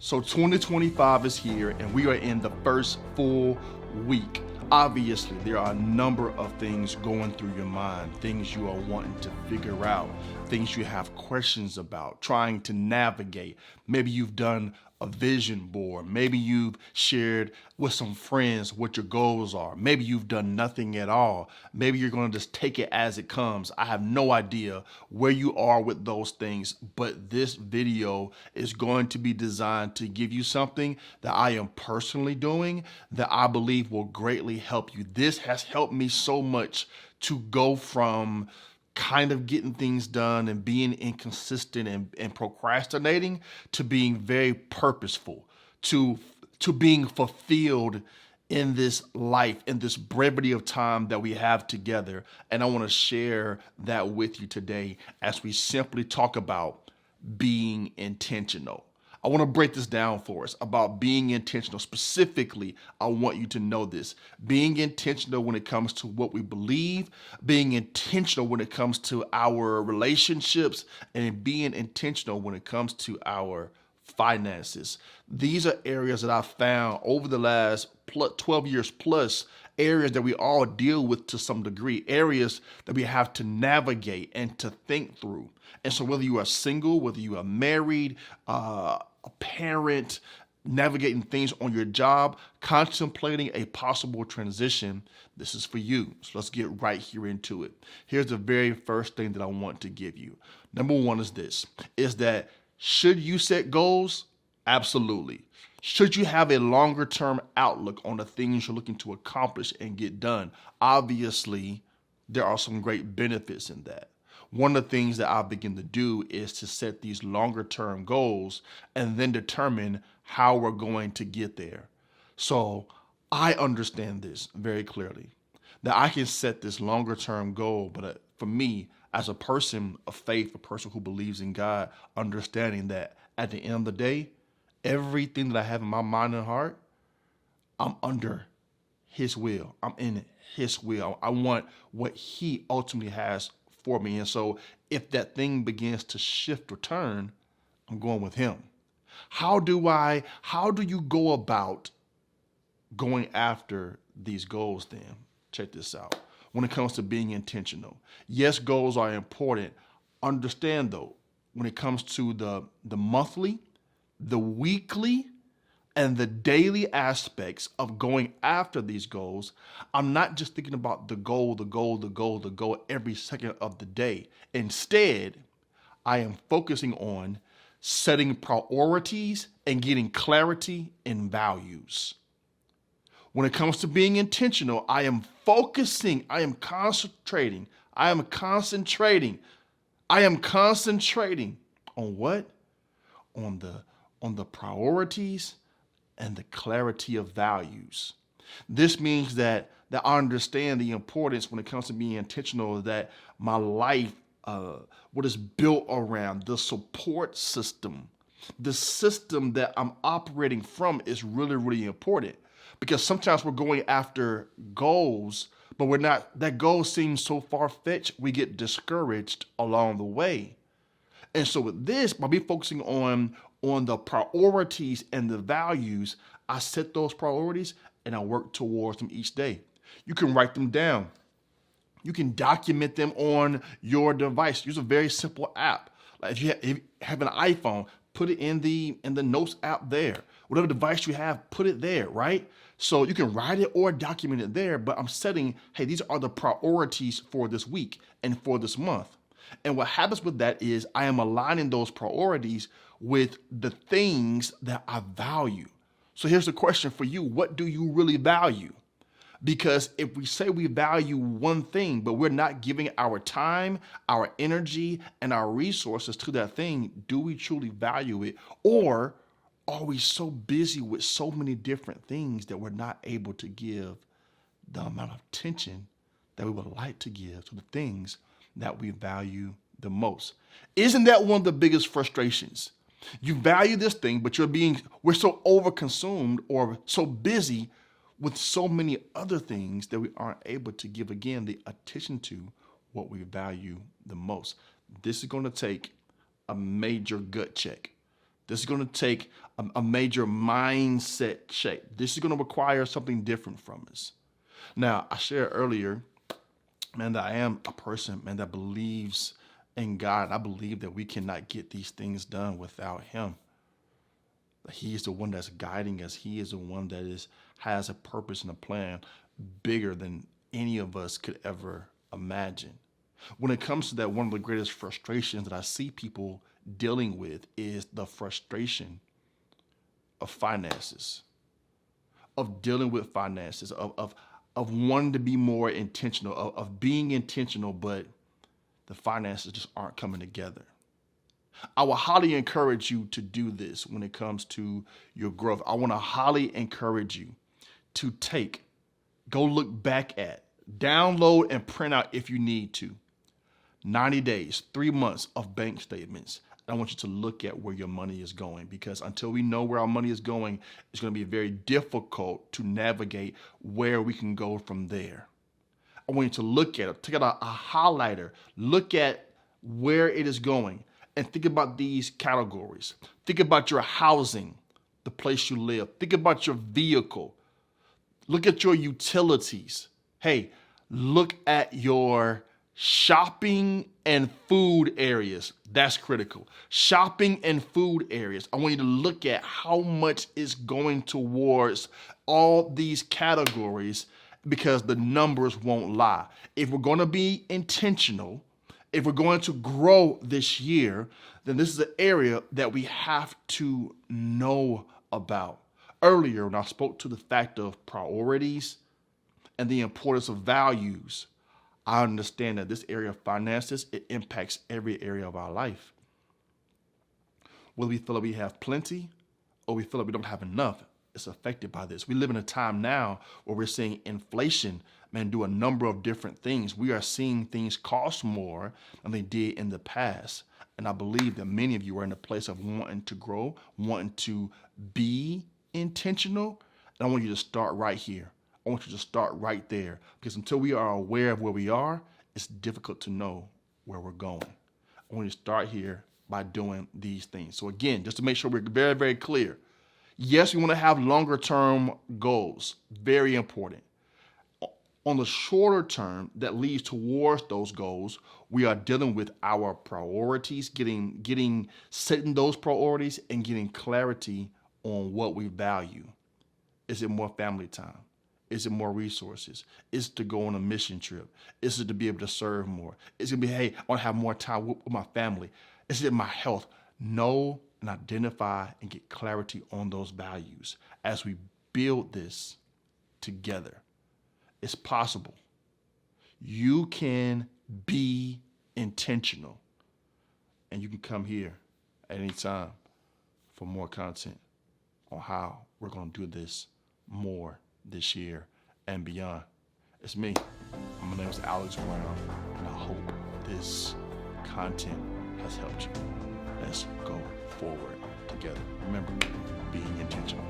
So 2025 is here and we are in the first full week. Obviously, there are a number of things going through your mind, things you are wanting to figure out, things you have questions about, trying to navigate. Maybe you've done a vision board. Maybe you've shared with some friends what your goals are. Maybe you've done nothing at all. Maybe you're going to just take it as it comes. I have no idea where you are with those things, but this video is going to be designed to give you something that I am personally doing that I believe will greatly help you. This has helped me so much to go from kind of getting things done and being inconsistent and procrastinating to being very purposeful, to being fulfilled in this life, in this brevity of time that we have together. And I want to share that with you today as we simply talk about being intentional. I want to break this down for us about being intentional. Specifically, I want you to know this. Being intentional when it comes to what we believe, being intentional when it comes to our relationships, and being intentional when it comes to our finances. These are areas that I've found over the last 12 years plus, areas that we all deal with to some degree, areas that we have to navigate and to think through. And so whether you are single, whether you are married, a parent, navigating things on your job, contemplating a possible transition, this is for you. So let's get right here into it. Here's the very first thing that I want to give you. Number one is this, is that should you set goals? Absolutely. Should you have a longer term outlook on the things you're looking to accomplish and get done? Obviously, there are some great benefits in that. One of the things that I begin to do is to set these longer term goals and then determine how we're going to get there. So I understand this very clearly, that I can set this longer term goal, but for me, as a person of faith, a person who believes in God, understanding that at the end of the day, everything that I have in my mind and heart, I'm under His will. I'm in His will. I want what He ultimately has for me. And so if that thing begins to shift or turn, I'm going with Him. How do you go about going after these goals then? Check this out. When it comes to being intentional, yes, goals are important. Understand though, when it comes to the monthly, the weekly, and the daily aspects of going after these goals, I'm not just thinking about the goal every second of the day. Instead, I am focusing on setting priorities and getting clarity in values. When it comes to being intentional, I am focusing, I am concentrating on what? On the priorities and the clarity of values. This means that I understand the importance when it comes to being intentional, that my life, what is built around the support system, the system that I'm operating from is really, really important, because sometimes we're going after goals, but we're not, that goal seems so far-fetched, we get discouraged along the way. And so with this, by me focusing on the priorities and the values, I set those priorities and I work towards them each day. You can write them down. You can document them on your device. Use a very simple app. Like if you have an iPhone, put it in the Notes app there. Whatever device you have, put it there, right? So you can write it or document it there, but I'm setting, hey, these are the priorities for this week and for this month. And what happens with that is I am aligning those priorities with the things that I value. So here's the question for you. What do you really value? Because if we say we value one thing, but we're not giving our time, our energy, and our resources to that thing, do we truly value it? Or are we so busy with so many different things that we're not able to give the amount of attention that we would like to give to the things that we value the most? Isn't that one of the biggest frustrations? You value this thing, but we're so overconsumed or so busy with so many other things that we aren't able to give, again, the attention to what we value the most. This is going to take a major gut check. This is going to take a major mindset shape. This is going to require something different from us. Now, I shared earlier, man, that I am a person, man, that believes in God. I believe that we cannot get these things done without Him. He is the one that's guiding us. He is the one that has a purpose and a plan bigger than any of us could ever imagine. When it comes to that, one of the greatest frustrations that I see people dealing with is the frustration of finances, of dealing with finances, of wanting to be more intentional, of being intentional, but the finances just aren't coming together. I will highly encourage you to do this when it comes to your growth. I want to highly encourage you to go look back at, download and print out if you need to, 90 days, 3 months of bank statements. I want you to look at where your money is going, because until we know where our money is going, it's going to be very difficult to navigate where we can go from there. I want you to look at it, take out a highlighter, look at where it is going, and think about these categories. Think about your housing, the place you live. Think about your vehicle. Look at your utilities. Hey, look at your shopping and food areas. That's critical. Shopping and food areas. I want you to look at how much is going towards all these categories, because the numbers won't lie. If we're going to be intentional, if we're going to grow this year, then this is an area that we have to know about. Earlier, when I spoke to the fact of priorities and the importance of values, I understand that this area of finances, it impacts every area of our life. Whether we feel like we have plenty or we feel like we don't have enough, it's affected by this. We live in a time now where we're seeing inflation, man, do a number of different things. We are seeing things cost more than they did in the past. And I believe that many of you are in a place of wanting to grow, wanting to be intentional. And I want you to start right here. I want you to start right there, because until we are aware of where we are, it's difficult to know where we're going. I want you to start here by doing these things. So again, just to make sure we're very, very clear. Yes, we want to have longer term goals. Very important. On the shorter term that leads towards those goals, we are dealing with our priorities, setting those priorities and getting clarity on what we value. Is it more family time? Is it more resources? Is it to go on a mission trip? Is it to be able to serve more? Is it to be, hey, I want to have more time with my family? Is it my health? Know and identify and get clarity on those values as we build this together. It's possible. You can be intentional, and you can come here at any time for more content on how we're going to do this more this year and beyond. It's me. My name is Alex Brown, and I hope this content has helped you. Let's go forward together. Remember, being intentional.